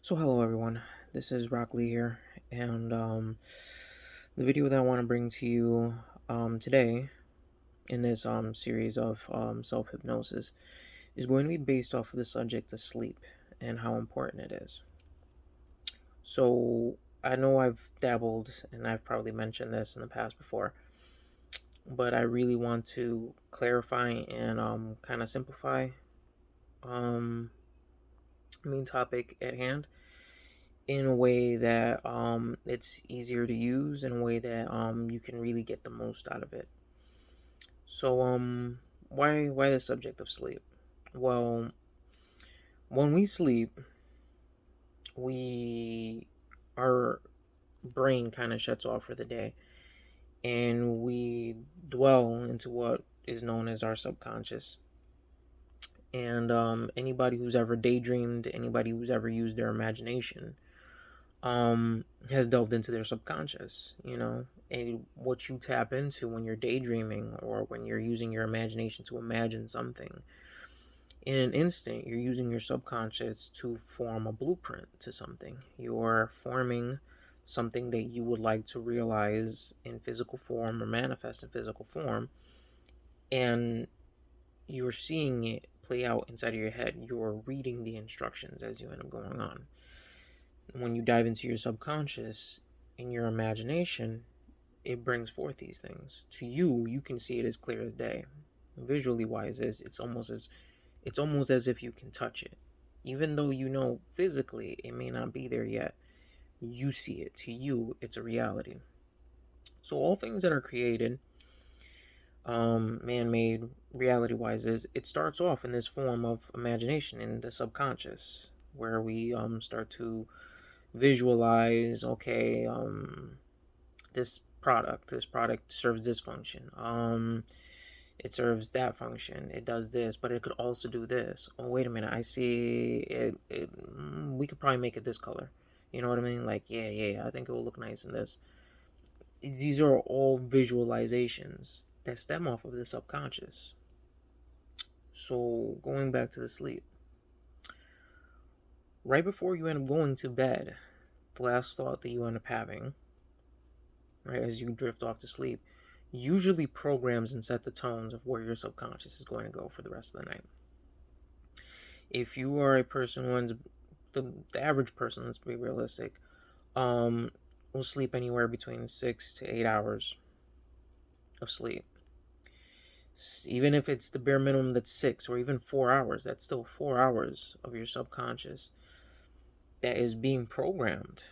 So hello everyone, this is Rock Lee here, and the video that I want to bring to you today in this series of self hypnosis is going to be based off of the subject of sleep and how important it is. So I know I've dabbled and I've probably mentioned this in the past before, but I really want to clarify and kind of simplify um, main topic at hand in a way that it's easier to use, in a way that you can really get the most out of it. So why the subject of sleep? Well, when we sleep, we our brain kind of shuts off for the day, and we dwell into what is known as our subconscious. And anybody who's ever daydreamed, anybody who's ever used their imagination, has delved into their subconscious, and what you tap into when you're daydreaming or when you're using your imagination to imagine something. In an instant, you're using your subconscious to form a blueprint to something. You're forming something that you would like to realize in physical form or manifest in physical form, and you're seeing it play out inside of your head. You're reading the instructions as you end up going on. When you dive into your subconscious in your imagination, it brings forth these things to you. You can see it as clear as day. Visually wise, is it's almost as if you can touch it, even though physically it may not be there yet. You see it. To you, it's a reality. So all things that are created, man-made, reality-wise, is it starts off in this form of imagination in the subconscious, where we start to visualize, okay, this product serves this function, it serves that function, it does this, but it could also do this. Oh, wait a minute, I see it, we could probably make it this color. You know what I mean? Like, yeah, I think it will look nice in this. These are all visualizations that stem off of the subconscious. So going back to the sleep, right before you end up going to bed, the last thought that you end up having, right, as you drift off to sleep, usually programs and set the tones of where your subconscious is going to go for the rest of the night. If you are a person who's the average person, let's be realistic, will sleep anywhere between 6 to 8 hours of sleep. Even if it's the bare minimum, that's 6 or even 4 hours, that's still 4 hours of your subconscious that is being programmed.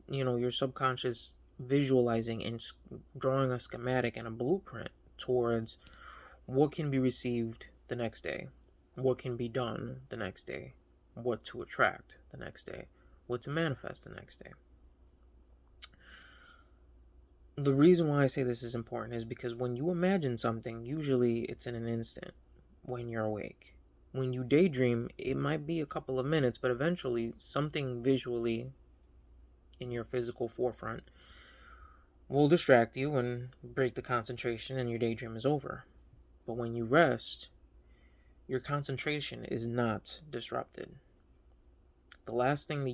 Your subconscious visualizing and drawing a schematic and a blueprint towards what can be received the next day, what can be done the next day, what to attract the next day, what to manifest the next day. The reason why I say this is important is because when you imagine something, usually it's in an instant when you're awake. When you daydream, it might be a couple of minutes, but eventually something visually in your physical forefront will distract you and break the concentration, and your daydream is over. But when you rest, your concentration is not disrupted. The last thing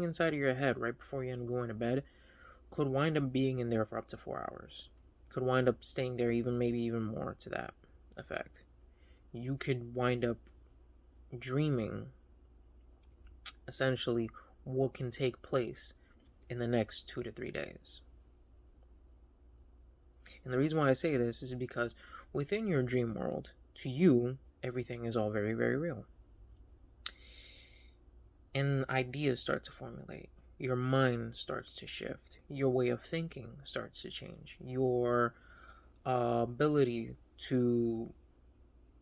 inside of your head right before you end up going to bed could wind up being in there for up to 4 hours. Could wind up staying there maybe even more to that effect. You could wind up dreaming essentially what can take place in the next 2 to 3 days. And the reason why I say this is because within your dream world, to you, everything is all very, very real. And ideas start to formulate. Your mind starts to shift. Your way of thinking starts to change. Your ability to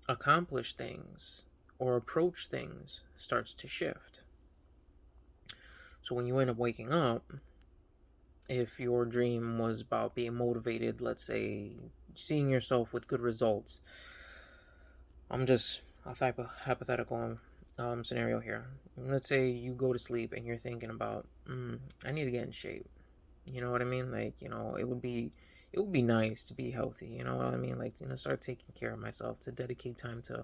accomplish things or approach things starts to shift. So when you end up waking up, if your dream was about being motivated, let's say seeing yourself with good results, I'm just a type of hypothetical scenario here. Let's say you go to sleep and you're thinking about, I need to get in shape. You know what I mean? Like, it would be nice to be healthy. You know what I mean? Like, start taking care of myself, to dedicate time to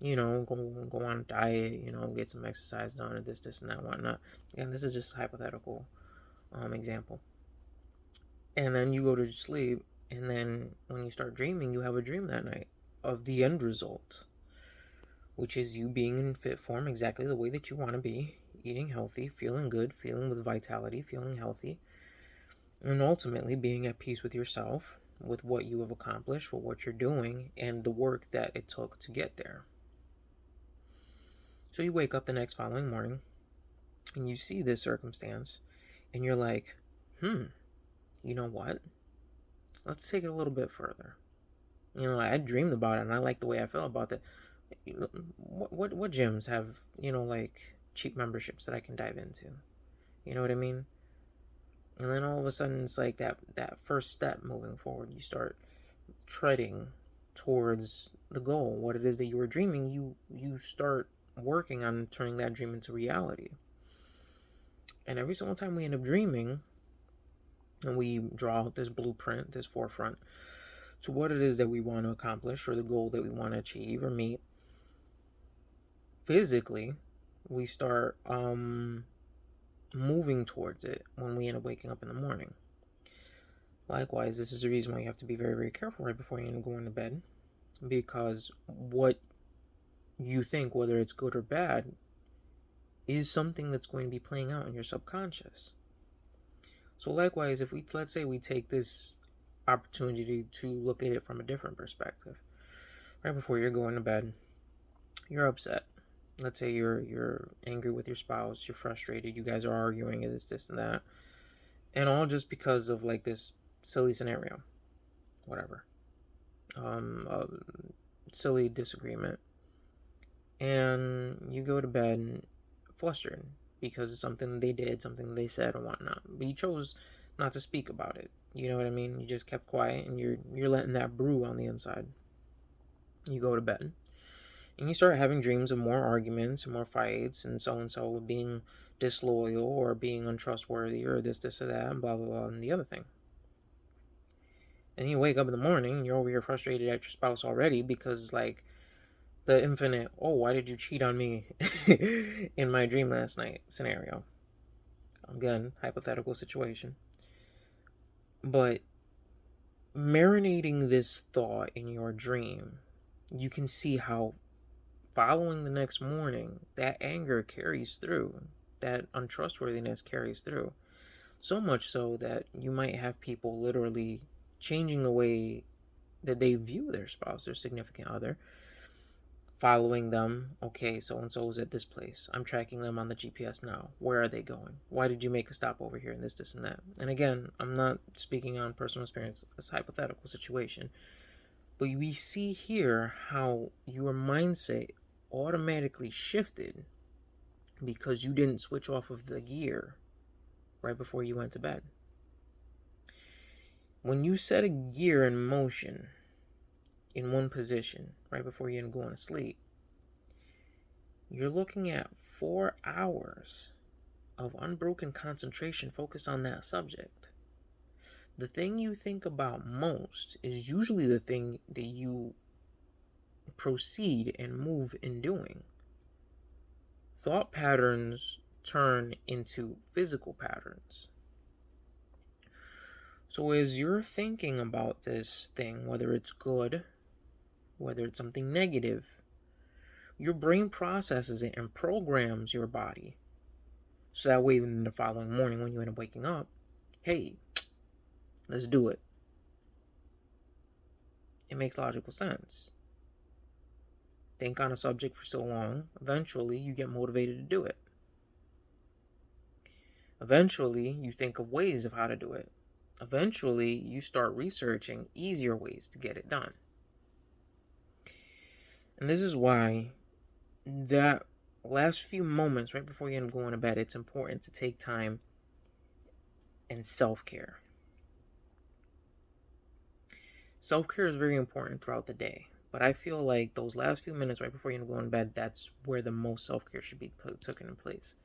go on a diet, get some exercise done, or this, and that, whatnot. And this is just a hypothetical example. And then you go to sleep, and then when you start dreaming, you have a dream that night of the end result, which is you being in fit form exactly the way that you want to be, eating healthy, feeling good, feeling with vitality, feeling healthy, and ultimately being at peace with yourself, with what you have accomplished, with what you're doing, and the work that it took to get there. So you wake up the next following morning, and you see this circumstance, and you're like, you know what? Let's take it a little bit further. I dreamed about it, and I like the way I felt about it. What gyms have, like cheap memberships that I can dive into? You know what I mean? And then all of a sudden, it's like that first step moving forward. You start treading towards the goal, what it is that you were dreaming. You start working on turning that dream into reality. And every single time we end up dreaming, and we draw out this blueprint, this forefront to what it is that we want to accomplish, or the goal that we want to achieve or meet, physically, we start moving towards it when we end up waking up in the morning. Likewise, this is the reason why you have to be very, very careful right before you end up going to bed, because what you think, whether it's good or bad, is something that's going to be playing out in your subconscious. So likewise, if let's say we take this opportunity to look at it from a different perspective. Right before you're going to bed, you're upset. Let's say you're angry with your spouse, you're frustrated, you guys are arguing, this and that. And all just because of like this silly scenario. Whatever. Silly disagreement. And you go to bed flustered because of something they did, something they said, or whatnot. But you chose not to speak about it. You know what I mean? You just kept quiet, and you're letting that brew on the inside. You go to bed, and you start having dreams of more arguments and more fights, and so being disloyal or being untrustworthy or this or that, and blah blah blah, and the other thing. And you wake up in the morning, and you're over here frustrated at your spouse already because like the infinite, oh, why did you cheat on me in my dream last night scenario. Again, hypothetical situation. But marinating this thought in your dream, you can see how following the next morning, that anger carries through, that untrustworthiness carries through. So much so that you might have people literally changing the way that they view their spouse, their significant other, following them. Okay, so and so is at this place. I'm tracking them on the GPS now. Where are they going? Why did you make a stop over here? And this, and that. And again, I'm not speaking on personal experience. It's a hypothetical situation. But we see here how your mindset automatically shifted because you didn't switch off of the gear right before you went to bed. When you set a gear in motion in one position right before you're going to sleep, you're looking at 4 hours of unbroken concentration focused on that subject. The thing you think about most is usually the thing that you proceed and move in doing. Thought patterns turn into physical patterns. So as you're thinking about this thing, whether it's good, whether it's something negative, your brain processes it and programs your body. So that way in the following morning when you end up waking up, hey, let's do it. It makes logical sense. Think on a subject for so long, eventually you get motivated to do it. Eventually you think of ways of how to do it. Eventually you start researching easier ways to get it done. And this is why that last few moments right before you end up going to bed, it's important to take time and self-care. Self-care is very important throughout the day, but I feel like those last few minutes right before you end up going to bed, that's where the most self-care should be taken in place.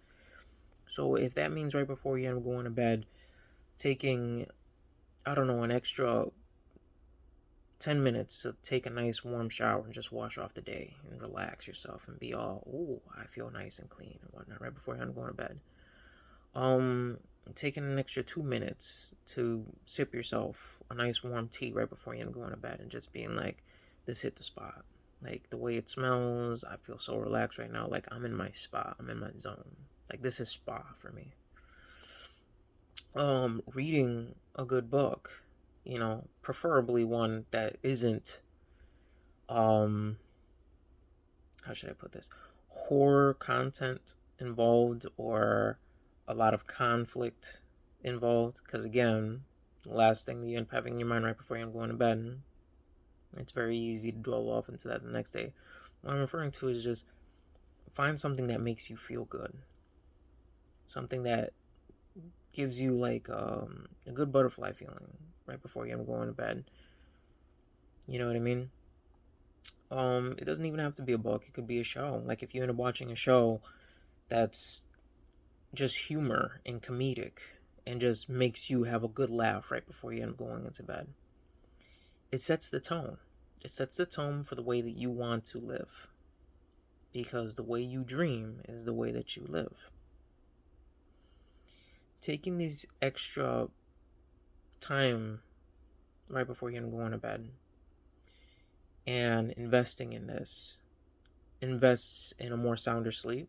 So if that means right before you end up going to bed, taking, I don't know, an extra 10 minutes to take a nice warm shower and just wash off the day and relax yourself and be all, ooh, I feel nice and clean and whatnot right before you're going to bed. Taking an extra 2 minutes to sip yourself a nice warm tea right before you're going to bed and just being like, this hit the spot. Like the way it smells, I feel so relaxed right now. Like I'm in my spot, I'm in my zone. Like this is spa for me. Reading a good book, preferably one that isn't, how should I put this, horror content involved or a lot of conflict involved. Because again, the last thing that you end up having in your mind right before you're going to bed, it's very easy to dwell off into that the next day. What I'm referring to is just find something that makes you feel good. Something that gives you like a good butterfly feeling right before you're going to bed. You know what I mean? It doesn't even have to be a book. It could be a show. Like if you end up watching a show that's just humor and comedic and just makes you have a good laugh right before you end up going into bed. It sets the tone. It sets the tone for the way that you want to live. Because the way you dream is the way that you live. Taking these extra time right before you're going to bed and investing in this invests in a more sounder sleep.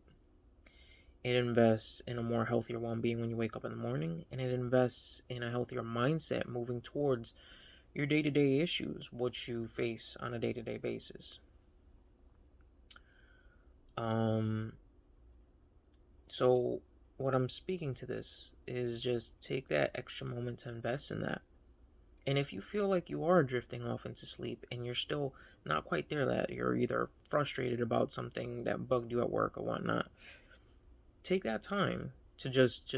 It invests in a more healthier well-being when you wake up in the morning, and it invests in a healthier mindset moving towards your day-to-day issues, what you face on a day-to-day basis. So what I'm speaking to this is just take that extra moment to invest in that. And if you feel like you are drifting off into sleep and you're still not quite there, that you're either frustrated about something that bugged you at work or whatnot, take that time to just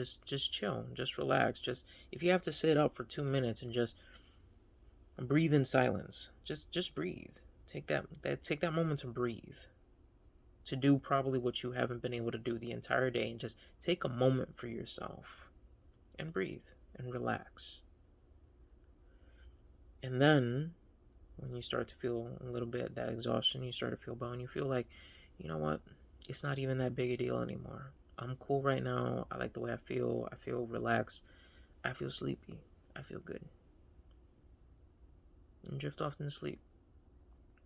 chill, just relax. Just if you have to sit up for 2 minutes and just breathe in silence, just breathe. Take that moment to breathe. To do probably what you haven't been able to do the entire day, and just take a moment for yourself and breathe and relax. And then when you start to feel a little bit that exhaustion, you start to feel bad, and you feel like, you know what, it's not even that big a deal anymore. I'm cool right now. I like the way I feel. I feel relaxed. I feel sleepy. I feel good. And drift off into sleep.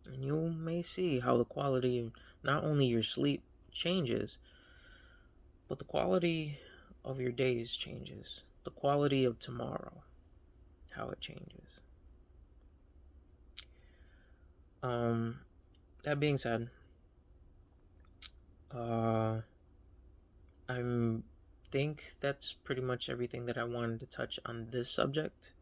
And you may see how the quality of not only your sleep changes, but the quality of your days changes. The quality of tomorrow, how it changes. That being said, I think that's pretty much everything that I wanted to touch on this subject.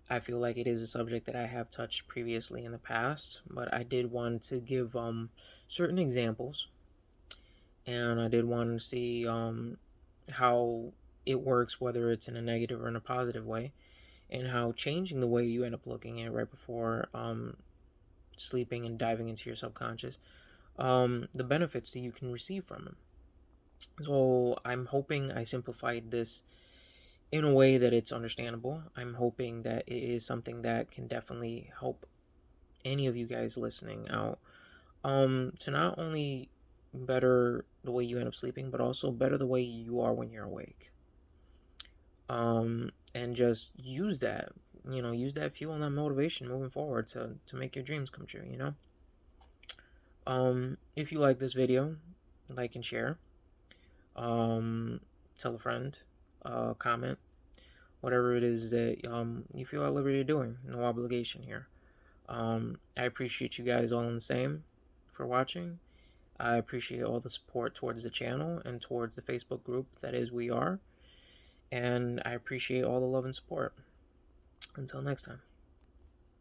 I feel like it is a subject that I have touched previously in the past, but I did want to give certain examples, and I did want to see how it works, whether it's in a negative or in a positive way, and how changing the way you end up looking at it right before sleeping and diving into your subconscious, the benefits that you can receive from them. So I'm hoping I simplified this in a way that it's understandable. I'm hoping that it is something that can definitely help any of you guys listening out to not only better the way you end up sleeping, but also better the way you are when you're awake. And just use that, use that fuel and that motivation moving forward to make your dreams come true, If you like this video, like and share. Tell a friend, comment, whatever it is that you feel at liberty doing. No obligation here. I appreciate you guys all in the same for watching. I appreciate all the support towards the channel and towards the Facebook group that is We Are. And I appreciate all the love and support. Until next time.